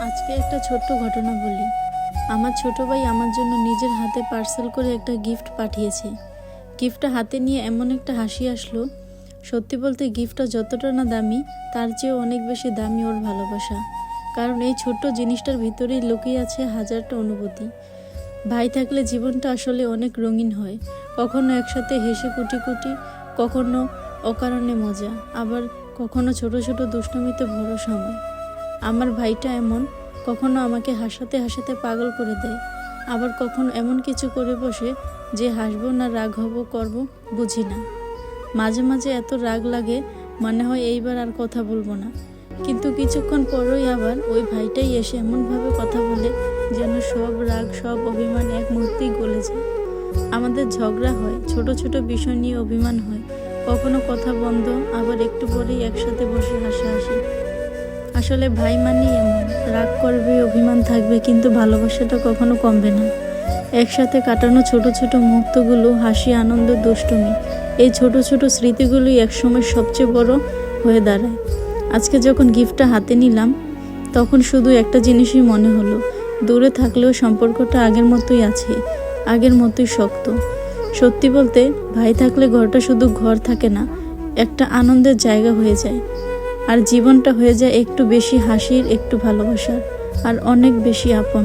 আজকে একটা ছোট্ট ঘটনা বলি। আমার ছোট ভাই আমার জন্য নিজের হাতে পার্সেল করে একটা গিফট পাঠিয়েছে। গিফটটা হাতে নিয়ে এমন একটা হাসি আসলো। সত্যি বলতে গিফটটা যতটা না দামি, তার চেয়েও অনেক বেশি দামি ওর ভালোবাসা। কারণ এই ছোট্ট জিনিসটার ভিতরেই লুকিয়ে আছে হাজারটা অনুভূতি। ভাই থাকলে জীবনটা আসলে অনেক রঙিন হয়। কখনো একসাথে হেসে কুটি কুটি, কখনো অকারণে মজা, আবার কখনো ছোট ছোট দুষ্টমিতে ভরা সময়। আমার ভাইটা এমন, কখনো আমাকে হাসাতে হাসাতে পাগল করে দেয়, আবার কখনো এমন কিছু করে বসে যে হাসবো না রাগ হব করব বুঝি না। মাঝে মাঝে এত রাগ লাগে, মনে হয় এইবার আর কথা বলবো না। কিন্তু কিছুক্ষণ পরই আবার ওই ভাইটাই এসে এমনভাবে কথা বলে যেন সব রাগ সব অভিমান এক মুহূর্তেই গলে যায়। আমাদের ঝগড়া হয়, ছোট ছোট বিষয় নিয়ে অভিমান হয়, কখনো কথা বন্ধ, আবার একটু পরেই একসাথে বসে হাসাহাসি। আসলে ভাই মানেই এমন, রাগ করবে অভিমান থাকবে কিন্তু ভালোবাসাটা কখনো কমবে না। একসাথে কাটানো ছোট ছোট মুহূর্তগুলো, হাসি আনন্দ দুষ্টুমি, এই ছোট ছোট স্মৃতিগুলোই একসময় সবচেয়ে বড় হয়ে দাঁড়ায়। আজকে যখন গিফটটা হাতে নিলাম তখন শুধু একটা জিনিসই মনে হলো, দূরে থাকলেও সম্পর্কটা আগের মতোই আছে, আগের মতোই শক্ত। সত্যি বলতে ভাই থাকলে ঘরটা শুধু ঘর থাকে না, একটা আনন্দের জায়গা হয়ে যায়। আর জীবনটা হয়ে যায় একটু বেশি হাসির, একটু ভালোবাসার, আর অনেক বেশি আপন।